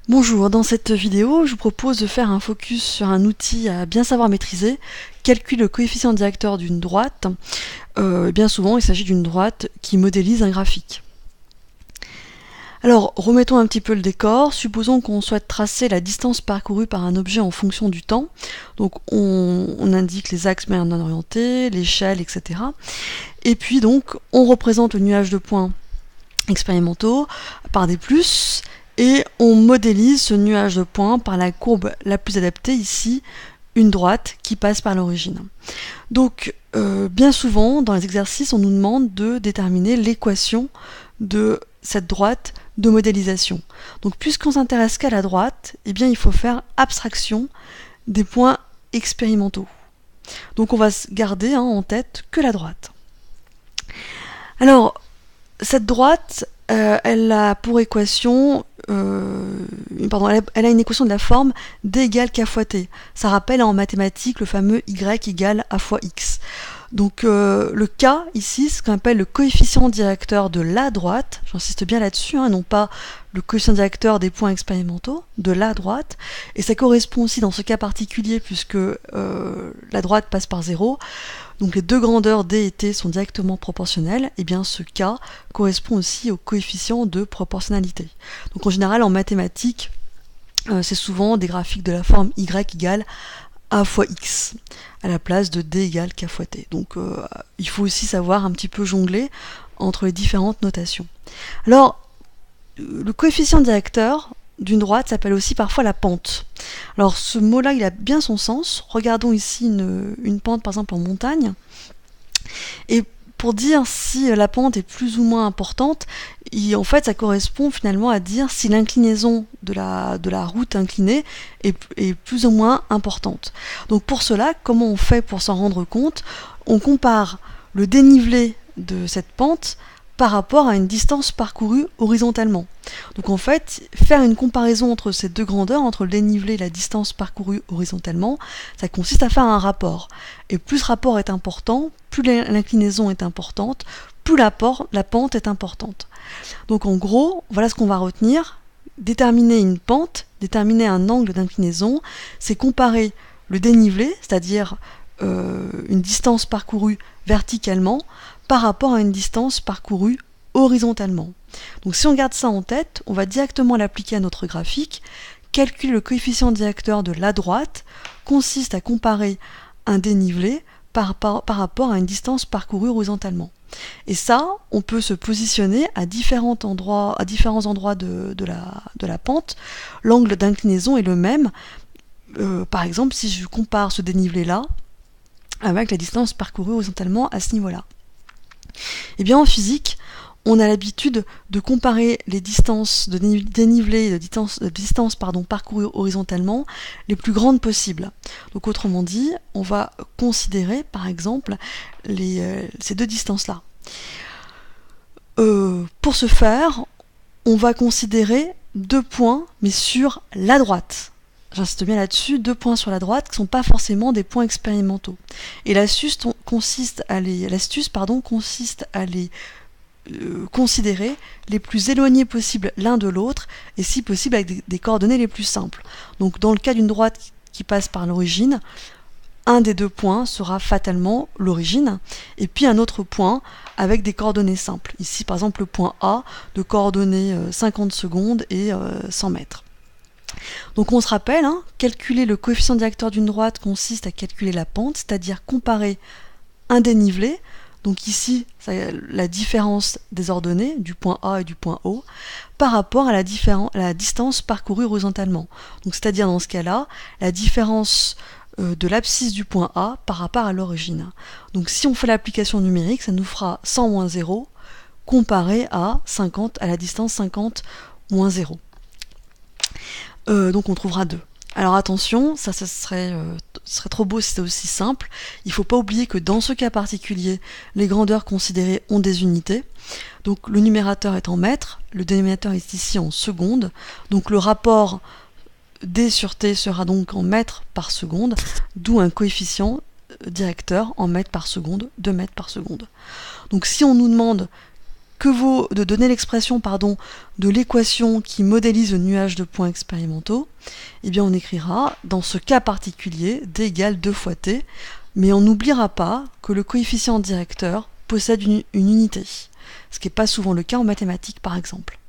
Bonjour, dans cette vidéo, je vous propose de faire un focus sur un outil à bien savoir maîtriser, calculer le coefficient directeur d'une droite. Bien souvent, il s'agit d'une droite qui modélise un graphique. Alors, remettons un petit peu le décor. Supposons qu'on souhaite tracer la distance parcourue par un objet en fonction du temps. Donc, on indique les axes bien orientés, l'échelle, etc. Et puis donc, on représente le nuage de points expérimentaux par des plus, et on modélise ce nuage de points par la courbe la plus adaptée, ici, une droite qui passe par l'origine. Donc, bien souvent, dans les exercices, on nous demande de déterminer l'équation de cette droite de modélisation. Donc, puisqu'on s'intéresse qu'à la droite, eh bien, il faut faire abstraction des points expérimentaux. Donc, on va se garder en tête que la droite. Alors, cette droite, elle a pour équation, elle a une équation de la forme d égale k fois t. Ça rappelle en mathématiques le fameux y égale a fois x. Donc le k ici, c'est ce qu'on appelle le coefficient directeur de la droite, j'insiste bien là-dessus, non pas le coefficient directeur des points expérimentaux, de la droite, et ça correspond aussi dans ce cas particulier puisque la droite passe par 0, donc les deux grandeurs d et t sont directement proportionnelles, et bien ce k correspond aussi au coefficient de proportionnalité. Donc en général en mathématiques, c'est souvent des graphiques de la forme y égale a fois x, à la place de d égale k fois t. Donc il faut aussi savoir un petit peu jongler entre les différentes notations. Alors, le coefficient directeur d'une droite s'appelle aussi parfois la pente. Alors ce mot-là, il a bien son sens. Regardons ici une pente, par exemple en montagne. Et pour dire si la pente est plus ou moins importante, en fait, ça correspond finalement à dire si l'inclinaison de la route inclinée est plus ou moins importante. Donc pour cela, comment on fait pour s'en rendre compte? On compare le dénivelé de cette pente par rapport à une distance parcourue horizontalement. Donc en fait, faire une comparaison entre ces deux grandeurs, entre le dénivelé et la distance parcourue horizontalement, ça consiste à faire un rapport. Et plus ce rapport est important, plus l'inclinaison est importante, plus la pente est importante. Donc en gros, voilà ce qu'on va retenir. Déterminer une pente, déterminer un angle d'inclinaison, c'est comparer le dénivelé, c'est-à-dire une distance parcourue verticalement, par rapport à une distance parcourue horizontalement. Donc si on garde ça en tête, on va directement l'appliquer à notre graphique. Calculer le coefficient directeur de la droite consiste à comparer un dénivelé par rapport à une distance parcourue horizontalement. Et ça, on peut se positionner à différents endroits de la pente. L'angle d'inclinaison est le même. Par exemple, si je compare ce dénivelé-là avec la distance parcourue horizontalement à ce niveau-là. Et bien en physique, on a l'habitude de comparer les distances de dénivelé et de distance parcourues horizontalement les plus grandes possibles. Donc autrement dit, on va considérer par exemple ces deux distances-là. Pour ce faire, on va considérer deux points, mais sur la droite. J'insiste bien là-dessus, deux points sur la droite qui ne sont pas forcément des points expérimentaux. Et l'astuce consiste à les considérer les plus éloignés possibles l'un de l'autre, et si possible avec des coordonnées les plus simples. Donc dans le cas d'une droite qui passe par l'origine, un des deux points sera fatalement l'origine, et puis un autre point avec des coordonnées simples. Ici par exemple le point A de coordonnées 50 secondes et 100 mètres. Donc on se rappelle, calculer le coefficient directeur d'une droite consiste à calculer la pente, c'est-à-dire comparer un dénivelé, donc ici la différence des ordonnées du point A et du point O, par rapport à la distance parcourue horizontalement. Donc c'est-à-dire dans ce cas-là, la différence de l'abscisse du point A par rapport à l'origine. Donc si on fait l'application numérique, ça nous fera 100 moins 0 comparé à la distance 50 moins 0. Donc on trouvera 2. Alors attention, ça serait trop beau si c'était aussi simple. Il ne faut pas oublier que dans ce cas particulier, les grandeurs considérées ont des unités. Donc le numérateur est en mètres, le dénominateur est ici en secondes. Donc le rapport D sur T sera donc en mètres par seconde, d'où un coefficient directeur en mètres par seconde, 2 mètres par seconde. Donc si on nous demande que vaut de donner l'expression de l'équation qui modélise le nuage de points expérimentaux? Eh bien on écrira, dans ce cas particulier, d égale 2 fois t, mais on n'oubliera pas que le coefficient directeur possède une unité, ce qui n'est pas souvent le cas en mathématiques par exemple.